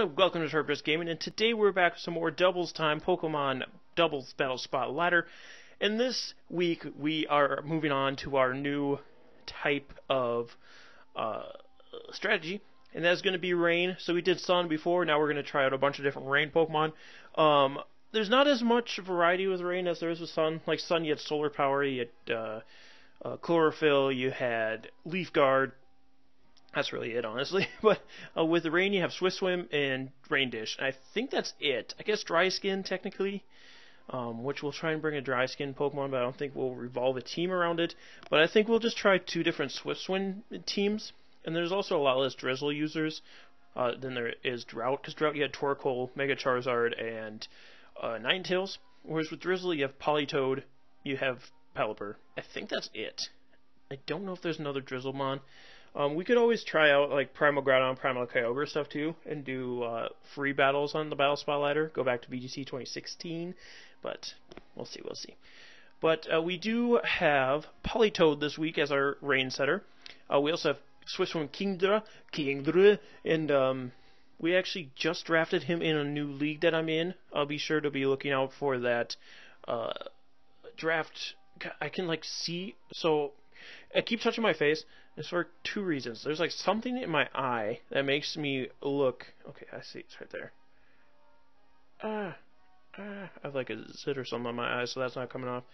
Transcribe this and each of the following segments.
everyone, and welcome to Turpus Gaming, and today we're back with some more Doubles time, Pokemon Doubles Battlespot Ladder. And this week we are moving on to our new type of strategy, and that's going to be Rain. So we did Sun before, now we're going to try out a bunch of different Rain Pokemon. There's not as much variety with Rain as there is with Sun. Like Sun, you had Solar Power, you had Chlorophyll, you had Leaf Guard. That's really it, honestly. But with the Rain, you have Swift Swim and Rain Dish. And I think that's it. I guess Dry Skin, technically, which we'll try and bring a Dry Skin Pokemon, but I don't think we'll revolve a team around it. But I think we'll just try two different Swift Swim teams. And there's also a lot less Drizzle users than there is Drought, because Drought you had Torkoal, Mega Charizard, and Ninetales. Whereas with Drizzle, you have Politoed, you have Pelipper. I think that's it. I don't know if there's another Drizzlemon. We could always try out like Primal Groudon, Primal Kyogre stuff too, and do free battles on the Battlespot ladder. Go back to BGC 2016, but we'll see. But we do have Politoed this week as our Rain setter. We also have Swift Swim Kingdra, and we actually just drafted him in a new league that I'm in. I'll be sure to be looking out for that draft. I can like see, so I keep touching my face. It's for two reasons. There's like something in my eye that makes me look. Okay, I see. It's right there. I have like a zit or something on my eye, so that's not coming off.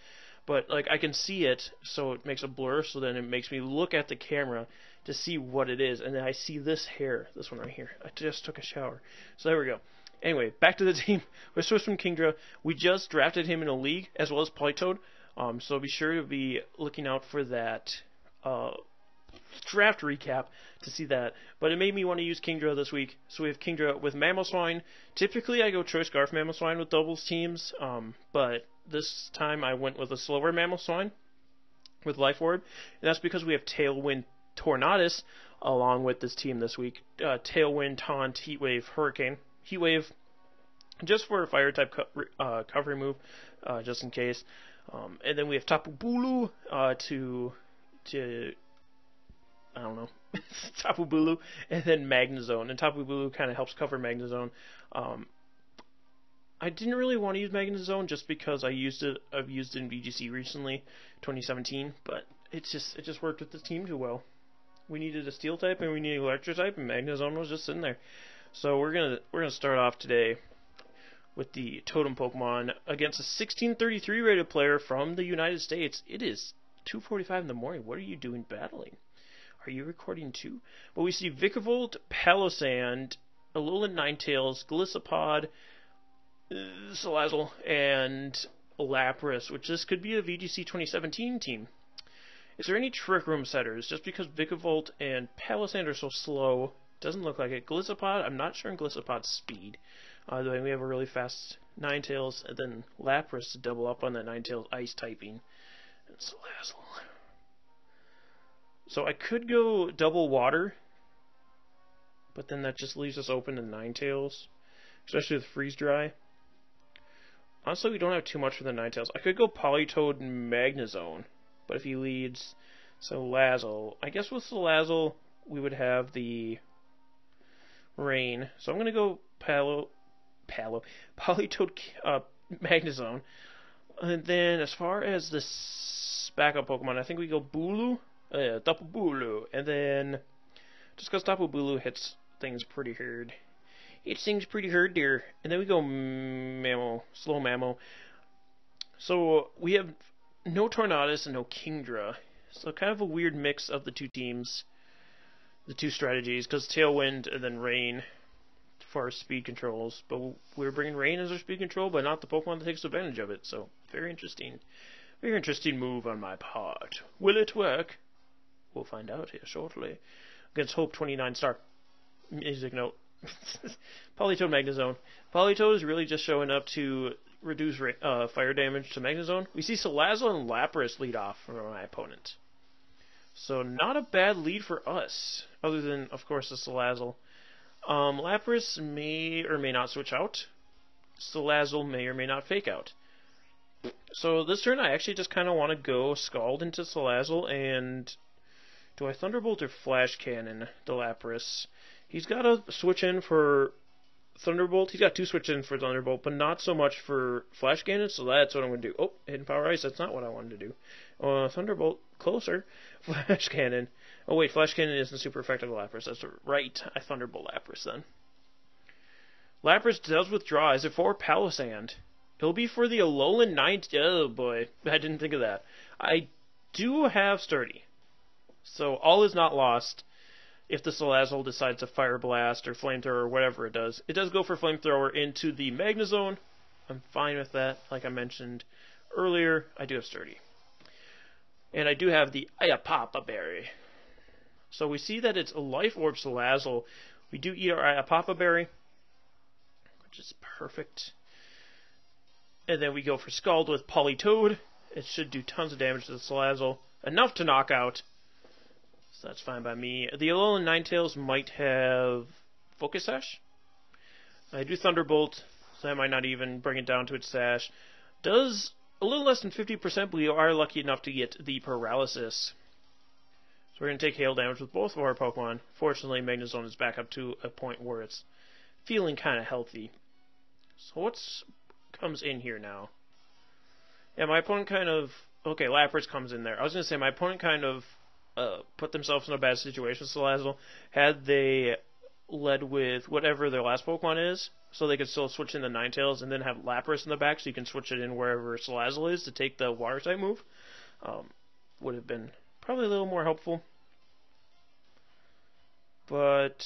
But like I can see it, so it makes a blur. So then it makes me look at the camera to see what it is, and then I see this hair, this one right here. I just took a shower, so there we go. Anyway, back to the team. We're Swift from Kingdra. We just drafted him in a league as well as Politoed. So be sure to be looking out for that draft recap to see that. But it made me want to use Kingdra this week. So we have Kingdra with Mamoswine. Typically I go Choice Scarf Mamoswine with doubles teams, but this time I went with a slower Mamoswine with Life Orb. And that's because we have Tailwind Tornadus along with this team this week. Tailwind, Taunt, Heat Wave, Hurricane. Heat Wave just for a fire type cover move, just in case. And then we have Tapu Bulu to I don't know, Tapu Bulu, and then Magnezone. And Tapu Bulu kind of helps cover Magnezone. I didn't really want to use Magnezone just because I've used it in VGC recently, 2017, but it just worked with the team too well. We needed a Steel type and we needed Electric type, and Magnezone was just sitting there. So we're gonna start off today with the Totem Pokemon against a 1633 rated player from the United States. It is 2:45 in the morning. What are you doing battling? Are you recording too? But we see Vikavolt, Palossand, Alolan Ninetales, Gliscopod, Salazzle, and Lapras, which this could be a VGC 2017 team. Is there any Trick Room setters? Just because Vikavolt and Palossand are so slow, doesn't look like it. Gliscopod, I'm not sure in Gliscopod's speed. The way we have a really fast Ninetales, and then Lapras to double up on that Ninetales ice typing. And Salazzle. So I could go double water, but then that just leaves us open to Ninetales, especially with Freeze Dry. Honestly, we don't have too much for the Ninetales. I could go Politoed and Magnezone, but if he leads Salazzle, I guess with Salazzle we would have the Rain. So I'm going to go Politoed Magnezone. And then as far as this backup Pokemon, I think we go Bulu, Tapu Bulu, and then just because Tapu Bulu hits things pretty hard. It things pretty hard there. And then we go Slow Mammo. So we have no Tornadus and no Kingdra. So kind of a weird mix of the two teams, the two strategies, because Tailwind and then Rain for our speed controls, but we're bringing Rain as our speed control, but not the Pokemon that takes advantage of it. So very interesting move on my part. Will it work? We'll find out here shortly. Against Hope 29 star. Music note. Politoed Magnezone. Politoed is really just showing up to reduce fire damage to Magnezone. We see Salazzle and Lapras lead off from my opponent. So not a bad lead for us, other than of course the Salazzle. Lapras may or may not switch out. Salazzle may or may not fake out. So this turn I actually just kind of want to go Scald into Salazzle, and do I Thunderbolt or Flash Cannon the Lapras? He's got to switch in for Thunderbolt. He's got 2 switch in for Thunderbolt, but not so much for Flash Cannon, so that's what I'm going to do. Oh, Hidden Power Ice, that's not what I wanted to do. Thunderbolt, closer. Flash Cannon. Oh wait, Flash Cannon isn't super effective with Lapras, that's right. I Thunderbolt Lapras then. Lapras does withdraw. Is it for Palossand? It'll be for the Alolan 9... Oh boy, I didn't think of that. I do have Sturdy, so all is not lost. If the Salazzle decides to Fire Blast or Flamethrower or whatever it does go for Flamethrower into the Magnezone. I'm fine with that. Like I mentioned earlier, I do have Sturdy. And I do have the Ayapapa Berry. So we see that it's a Life Orb Salazzle. We do eat our Ayapapa Berry, which is perfect. And then we go for Scald with Politoed. It should do tons of damage to the Salazzle. Enough to knock out. So that's fine by me. The Alolan Ninetales might have Focus Sash. I do Thunderbolt, so that might not even bring it down to its Sash. Does a little less than 50%, but we are lucky enough to get the Paralysis. So we're going to take hail damage with both of our Pokemon. Fortunately, Magnezone is back up to a point where it's feeling kind of healthy. So what's comes in here now? Yeah, my opponent kind of... Okay, Lapras comes in there. I was going to say, my opponent kind of put themselves in a bad situation with Salazzle. Had they led with whatever their last Pokemon is, so they could still switch in the Ninetales and then have Lapras in the back, so you can switch it in wherever Salazzle is to take the Water type move. Would have been probably a little more helpful. But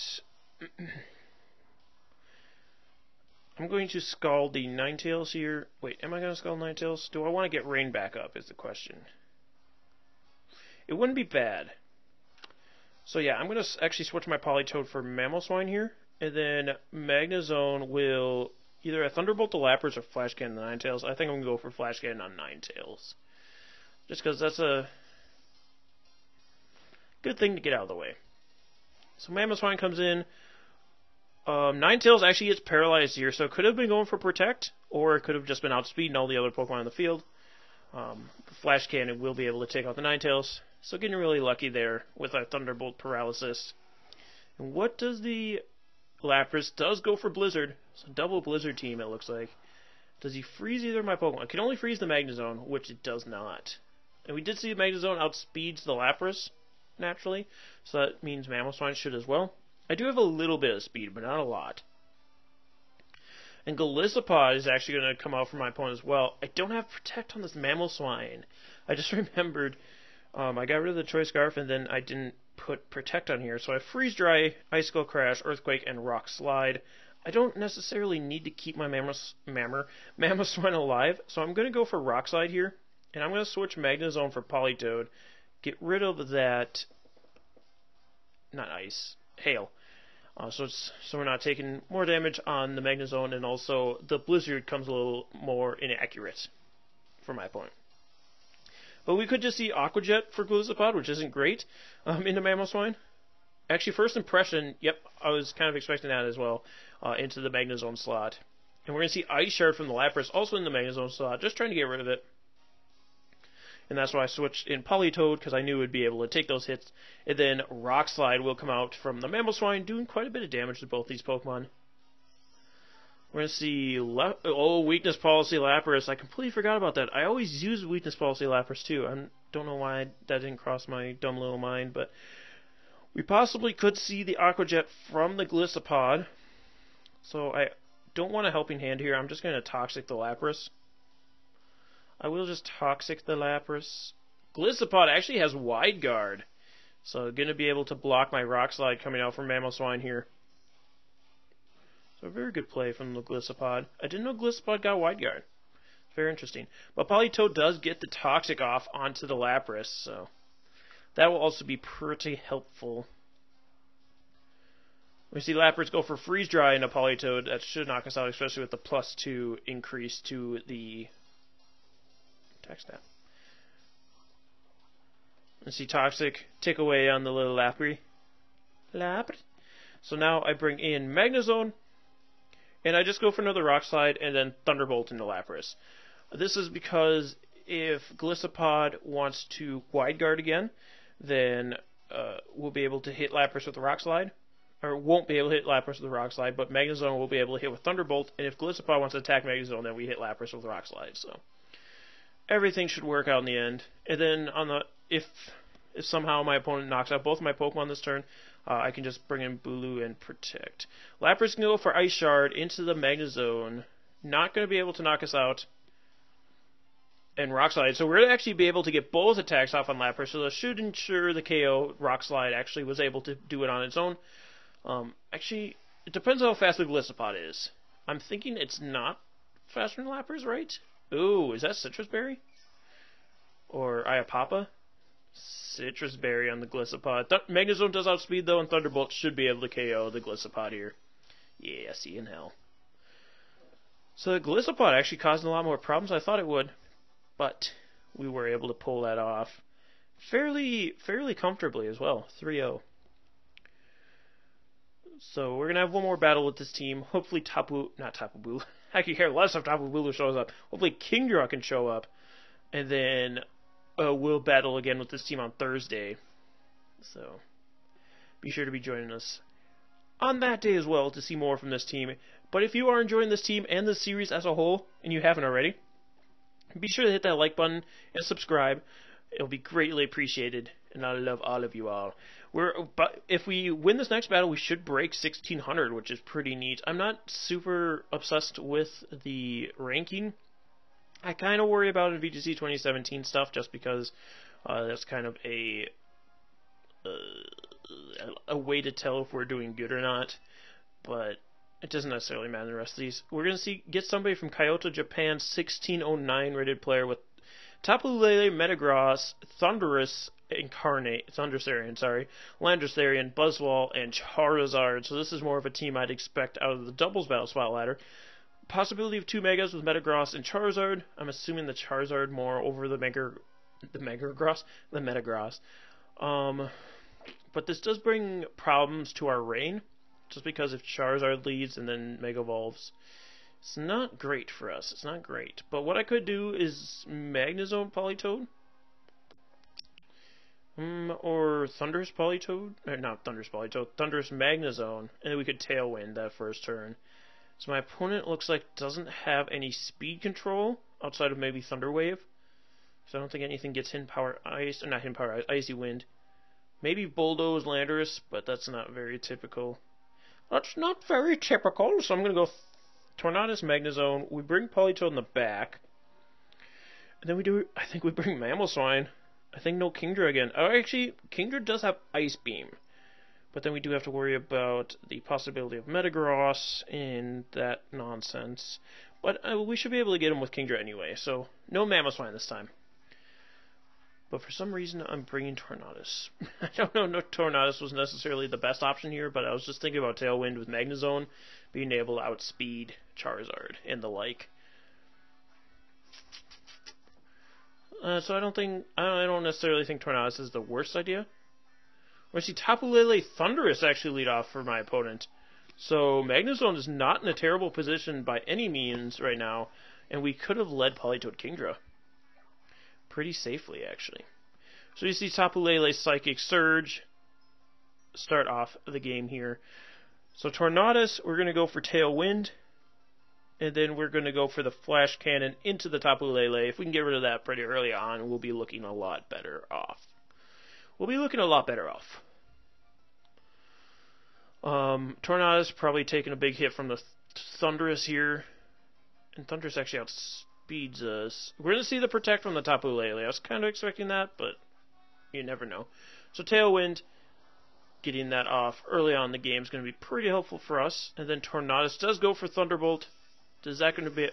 I'm going to Scald the Ninetales here. Wait, am I going to Scald Ninetales? Do I want to get Rain back up is the question. It wouldn't be bad. So yeah, I'm going to actually switch my Politoed for Mamoswine here. And then Magnezone will either a Thunderbolt to Lapras or Flash Cannon the Ninetales. I think I'm going to go for Flash Cannon on Ninetales. Just because that's a good thing to get out of the way. So Mamoswine comes in. Ninetales actually gets paralyzed here, so it could have been going for Protect, or it could have just been outspeeding all the other Pokemon in the field. Flash Cannon will be able to take out the Ninetales. So getting really lucky there with our Thunderbolt Paralysis. And what does the Lapras does go for Blizzard. So double Blizzard team it looks like. Does he freeze either of my Pokemon? It can only freeze the Magnezone, which it does not. And we did see the Magnezone outspeeds the Lapras, naturally. So that means Mamoswine should as well. I do have a little bit of speed, but not a lot. And Golisopod is actually going to come out for my opponent as well. I don't have Protect on this Mamoswine. I just remembered I got rid of the Choice Scarf and then I didn't put Protect on here. So I have Freeze Dry, Icicle Crash, Earthquake, and Rock Slide. I don't necessarily need to keep my Mamoswine alive, so I'm going to go for Rock Slide here. And I'm going to switch Magnezone for Politoed. Get rid of that... Not Ice. Hail. So we're not taking more damage on the Magnezone, and also the Blizzard comes a little more inaccurate for my opponent. But we could just see Aqua Jet for Golisopod, which isn't great, into Mamoswine. Actually, first impression, yep, I was kind of expecting that as well, into the Magnezone slot. And we're going to see Ice Shard from the Lapras also in the Magnezone slot, just trying to get rid of it. And that's why I switched in Politoed, because I knew it would be able to take those hits. And then Rock Slide will come out from the Mamoswine, doing quite a bit of damage to both these Pokemon. We're going to see... Weakness Policy Lapras. I completely forgot about that. I always use Weakness Policy Lapras, too. I don't know why that didn't cross my dumb little mind, but... We possibly could see the Aqua Jet from the Golisopod. So I don't want a helping hand here. I'm just going to Toxic the Lapras. I will just Toxic the Lapras. Golisopod actually has Wide Guard. So going to be able to block my Rock Slide coming out from Mamoswine here. So a very good play from the Golisopod. I didn't know Golisopod got Wide Guard. Very interesting. But Politoed does get the Toxic off onto the Lapras, so that will also be pretty helpful. We see Lapras go for Freeze Dry into Politoed. That should knock us out, especially with the +2 increase to the attack stat. Let's see Toxic take away on the little Lapras. So now I bring in Magnezone, and I just go for another Rock Slide and then Thunderbolt into Lapras. This is because if Golisopod wants to Wide Guard again, then we'll be able to hit Lapras with the Rock Slide. or won't be able to hit Lapras with Rock Slide, but Magnezone will be able to hit with Thunderbolt, and if Golisopod wants to attack Magnezone, then we hit Lapras with Rock Slide, so everything should work out in the end. And then on the if somehow my opponent knocks out both of my Pokemon this turn, I can just bring in Bulu and Protect. Lapras can go for Ice Shard into the Magnezone, not going to be able to knock us out, and Rock Slide. So we're going to actually be able to get both attacks off on Lapras, so that should ensure the KO. Rock Slide actually was able to do it on its own. Actually, it depends on how fast the Golisopod is. I'm thinking it's not faster than Lapras, right? Ooh, is that Citrus Berry? Or Iapapa? Citrus Berry on the Golisopod. Magnezone does outspeed though, and Thunderbolt should be able to KO the Golisopod here. Yeah, see you in hell. So the Golisopod actually caused a lot more problems than I thought it would, but we were able to pull that off fairly comfortably as well. 3-0. So we're going to have one more battle with this team. Hopefully not Tapu Bulu. I could care less if Tapu Bulu shows up. Hopefully Kingdra can show up. And then we'll battle again with this team on Thursday. So be sure to be joining us on that day as well to see more from this team. But if you are enjoying this team and this series as a whole, and you haven't already, be sure to hit that like button and subscribe. It'll be greatly appreciated, and I love all of you all. But if we win this next battle, we should break 1600, which is pretty neat. I'm not super obsessed with the ranking. I kind of worry about it in VGC 2017 stuff, just because that's kind of a way to tell if we're doing good or not. But it doesn't necessarily matter in the rest of these. We're going to get somebody from Kyoto, Japan, 1609 rated player with Tapu Lele, Metagross, Thundurus, Landorus, Buzzwole, and Charizard. So this is more of a team I'd expect out of the doubles Battlespot ladder. Possibility of 2 Megas with Metagross and Charizard. I'm assuming the Charizard more over the Metagross. But this does bring problems to our rain, just because if Charizard leads and then Mega Evolves, it's not great for us. It's not great. But what I could do is Magnezone Politoed. Or Thundurus Politoed. Not Thundurus Politoed. Thundurus Magnezone. And then we could Tailwind that first turn. So my opponent looks like doesn't have any speed control outside of maybe Thunder Wave. So I don't think anything gets Hidden Power Ice. Or not Hidden Power Ice. Icy Wind. Maybe Bulldoze Landorus, but that's not very typical. That's not very typical, so I'm going to go Tornadus Magnezone. We bring Politoed in the back. And then I think we bring Mamoswine. I think no Kingdra again. Oh, actually, Kingdra does have Ice Beam. But then we do have to worry about the possibility of Metagross and that nonsense. But we should be able to get him with Kingdra anyway, so no Mamoswine this time. But for some reason, I'm bringing Tornadus. I don't know if Tornadus was necessarily the best option here, but I was just thinking about Tailwind with Magnezone being able to outspeed Charizard and the like. So I don't necessarily think Tornadus is the worst idea. I see Tapu Lele Thundurus actually lead off for my opponent. So Magnezone is not in a terrible position by any means right now, and we could have led Politoed Kingdra pretty safely, actually. So you see Tapu Lele Psychic Surge start off the game here. So Tornadus, we're going to go for Tailwind, and then we're going to go for the Flash Cannon into the Tapu Lele. If we can get rid of that pretty early on, we'll be looking a lot better off. Tornadus probably taking a big hit from the Thundurus here, and Thundurus actually outspeeds us. We're going to see the Protect from the Tapu Lele. I was kind of expecting that, but you never know. So Tailwind, getting that off early on in the game is going to be pretty helpful for us. And then Tornadus does go for Thunderbolt. Is that going to be...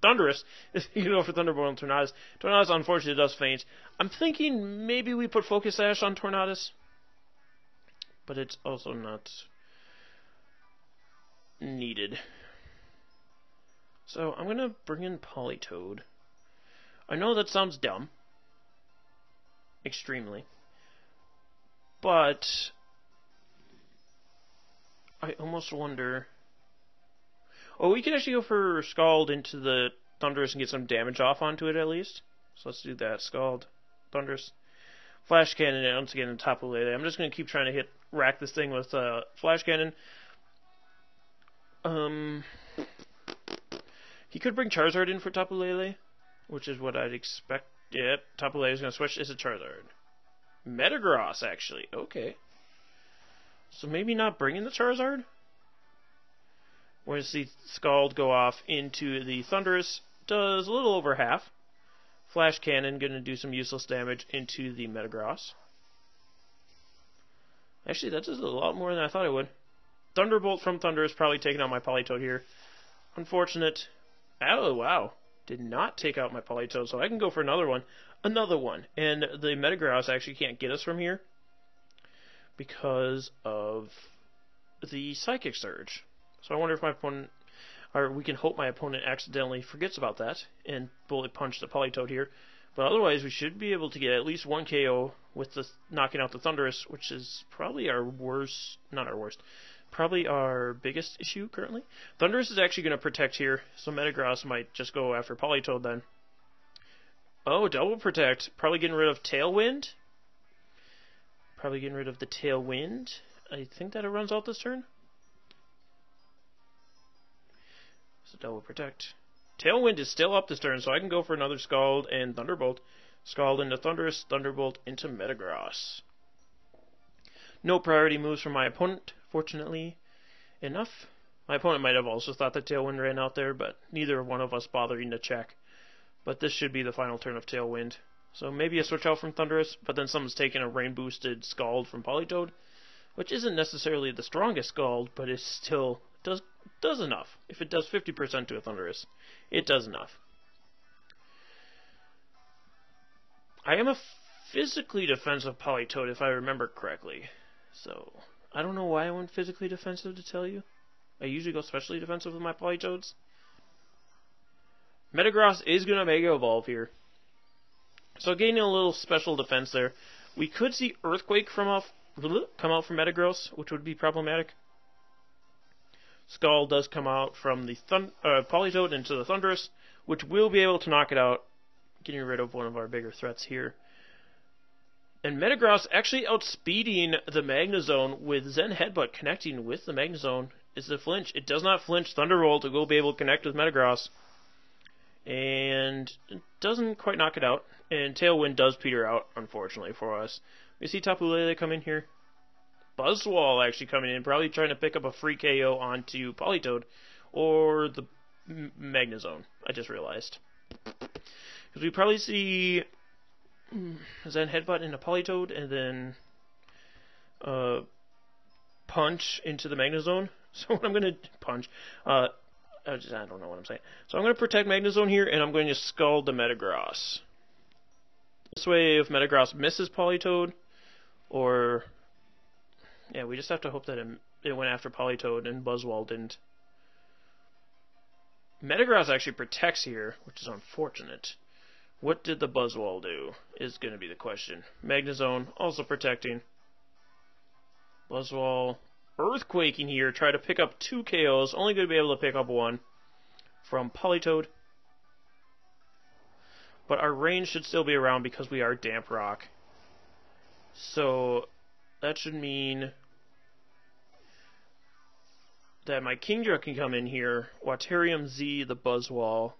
Thundurus is going to go for Thunderbolt and Tornadus. Tornadus, unfortunately, does faint. I'm thinking maybe we put Focus Sash on Tornadus, but it's also not needed. So I'm going to bring in Politoed. I know that sounds dumb. Extremely. But I almost wonder... Oh, we can actually go for Scald into the Thundurus and get some damage off onto it at least. So let's do that. Scald, Thundurus, Flash Cannon, and once again in Tapu Lele. I'm just going to keep trying to hit rack this thing with Flash Cannon. He could bring Charizard in for Tapu Lele, which is what I'd expect. Yep, Tapu Lele is going to switch. It's a Charizard. Metagross, actually. Okay. So maybe not bringing the Charizard? We're going to see Scald go off into the Thundurus. Does a little over half. Flash Cannon going to do some useless damage into the Metagross. Actually, that does a lot more than I thought it would. Thunderbolt from Thundurus probably taking out my Politoed here. Unfortunate. Oh, wow. Did not take out my Politoed, so I can go for another one. Another one. And the Metagross actually can't get us from here because of the Psychic Surge. So I wonder if my opponent, or we can hope my opponent accidentally forgets about that and bullet punch the Politoed here. But otherwise, we should be able to get at least one KO with the knocking out the Thundurus, which is probably our worst, not our worst, probably our biggest issue currently. Thundurus is actually going to protect here, so Metagross might just go after Politoed then. Oh, double protect. Probably getting rid of Tailwind. Probably getting rid of the Tailwind. I think that it runs out this turn. So double protect. Tailwind is still up this turn, so I can go for another Scald and Thunderbolt. Scald into Thundurus, Thunderbolt into Metagross. No priority moves from my opponent, fortunately enough. My opponent might have also thought that Tailwind ran out there, but neither one of us bothering to check. But this should be the final turn of Tailwind. So maybe a switch out from Thundurus, but then someone's taking a rain-boosted Scald from Politoed, which isn't necessarily the strongest Scald, but it still does enough. If it does 50% to a Thundurus, it does enough. I am a physically defensive Politoed, if I remember correctly. So, I don't know why I went physically defensive, to tell you. I usually go specially defensive with my Politoeds. Metagross is going to Mega Evolve here. So gaining a little special defense there. We could see Earthquake come out from Metagross, which would be problematic. Scald does come out from the Politoed into the Thundurus, which will be able to knock it out, getting rid of one of our bigger threats here. And Metagross actually outspeeding the Magnezone with Zen Headbutt connecting with the Magnezone is the flinch. It does not flinch Thunderbolt. It will be able to connect with Metagross. And it doesn't quite knock it out. And Tailwind does peter out, unfortunately for us. We see Tapu Lele come in here. Buzzwole actually coming in, probably trying to pick up a free KO onto Politoed or the Magnezone, I just realized. Because we probably see Zen Headbutt into Politoed and then punch into the Magnezone. So what I'm going to punch, I don't know what I'm saying. So I'm going to protect Magnezone here, and I'm going to Scald the Metagross. This way, if Metagross misses Politoed, or yeah, we just have to hope that it went after Politoed and Buzzwole didn't. Metagross actually protects here, which is unfortunate. What did the Buzzwole do is going to be the question. Magnezone also protecting. Buzzwole Earthquaking here, try to pick up 2 KOs, only going to be able to pick up 1 from Politoed. But our range should still be around because we are Damp Rock. So that should mean that my Kingdra can come in here, Waterium Z the Buzzwole,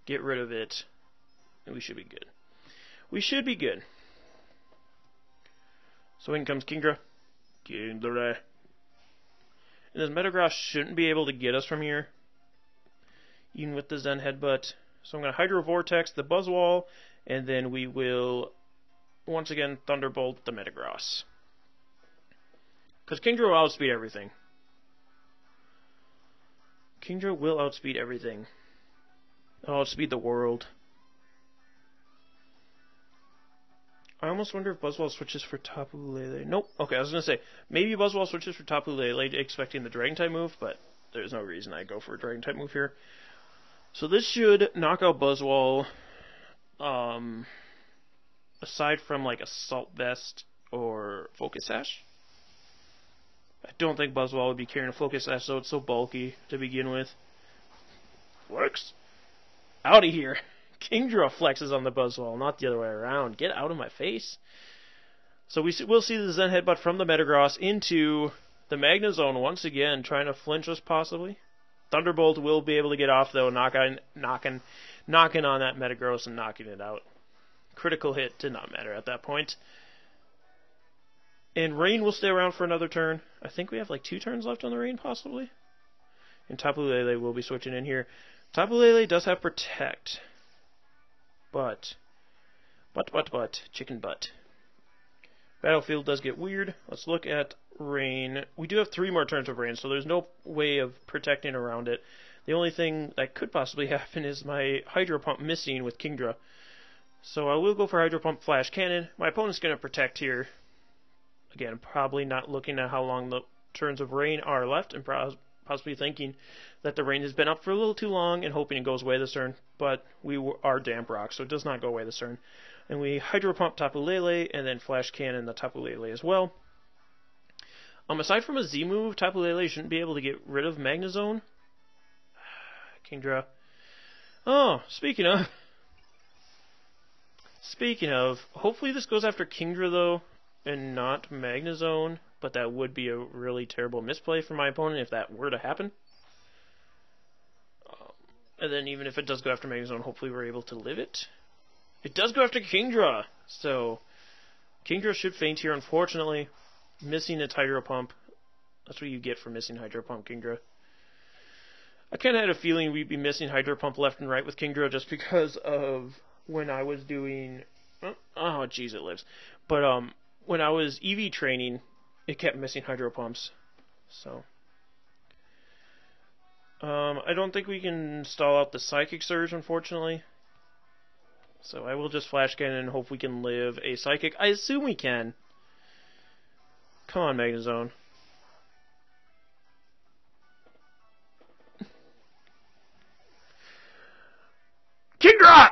get rid of it, and we should be good. We should be good. So in comes Kingdra. Kingdra. And this Metagross shouldn't be able to get us from here, even with the Zen Headbutt. So I'm going to Hydro Vortex the Buzzwole, and then we will once again Thunderbolt the Metagross. Because Kingdra will outspeed everything. Kingdra will outspeed everything. It'll outspeed the world. I almost wonder if Buzzwole switches for Tapu Lele. Nope. Okay, I was going to say, maybe Buzzwole switches for Tapu Lele, expecting the Dragon-type move, but there's no reason I go for a Dragon-type move here. So this should knock out Buzzwole, aside from like Assault Vest or Focus Sash. I don't think Buzzwole would be carrying a Focus Sash, though it's so bulky to begin with. Works. Out of here. Kingdra flexes on the Buzzwole, not the other way around. Get out of my face. So we'll see the Zen Headbutt from the Metagross into the Magnezone once again, trying to flinch us possibly. Thunderbolt will be able to get off though, knocking on that Metagross and knocking it out. Critical hit did not matter at that point. And Rain will stay around for another turn. I think we have like 2 turns left on the Rain possibly. And Tapu Lele will be switching in here. Tapu Lele does have Protect. But, chicken butt. Battlefield does get weird. Let's look at Rain. We do have 3 more turns of Rain, so there's no way of protecting around it. The only thing that could possibly happen is my Hydro Pump missing with Kingdra. So I will go for Hydro Pump Flash Cannon. My opponent's going to protect here. Again, probably not looking at how long the turns of Rain are left, and possibly thinking that the Rain has been up for a little too long and hoping it goes away this turn. But we are Damp Rock, so it does not go away this turn. And we Hydro Pump Tapu Lele, and then Flash Cannon the Tapu Lele as well. Aside from a Z move, Tapu Lele shouldn't be able to get rid of Magnezone. Kingdra. Oh, speaking of, hopefully this goes after Kingdra though, and not Magnezone. But that would be a really terrible misplay for my opponent if that were to happen. And then even if it does go after Magnezone, hopefully we're able to live it. It does go after Kingdra, so Kingdra should faint here, unfortunately. Missing its Hydro Pump. That's what you get for missing Hydro Pump, Kingdra. I kind of had a feeling we'd be missing Hydro Pump left and right with Kingdra just because of when I was doing... Oh, jeez, it lives. But when I was EV training, it kept missing Hydro Pumps. So... I don't think we can stall out the Psychic Surge, unfortunately. So I will just Flash Cannon and hope we can live a Psychic. I assume we can. Come on, Magnezone. Kingdra!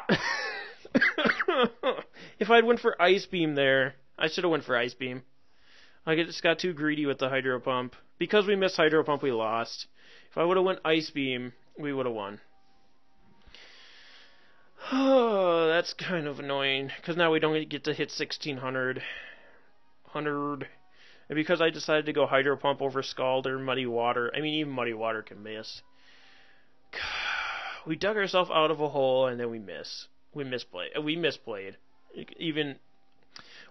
If I'd went for Ice Beam there, I should have went for Ice Beam. I just got too greedy with the Hydro Pump. Because we missed Hydro Pump, we lost. If I would have went Ice Beam, we would have won. Oh, that's kind of annoying, because now we don't get to hit 1600. And because I decided to go Hydro Pump over Scald or Muddy Water, I mean, even Muddy Water can miss. We dug ourselves out of a hole, and then we miss. We misplayed. We misplayed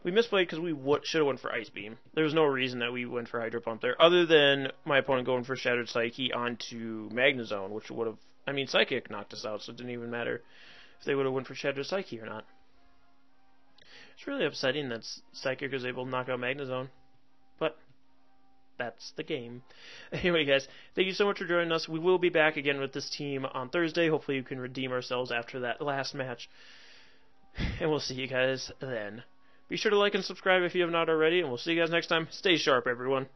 because we should have went for Ice Beam. There was no reason that we went for Hydro Pump there, other than my opponent going for Shattered Psyche onto Magnezone, which would have... I mean, Psychic knocked us out, so it didn't even matter if they would have went for Shattered Psyche or not. It's really upsetting that Psychic was able to knock out Magnezone, but that's the game. Anyway, guys, thank you so much for joining us. We will be back again with this team on Thursday. Hopefully you can redeem ourselves after that last match, and we'll see you guys then. Be sure to like and subscribe if you have not already, and we'll see you guys next time. Stay sharp, everyone.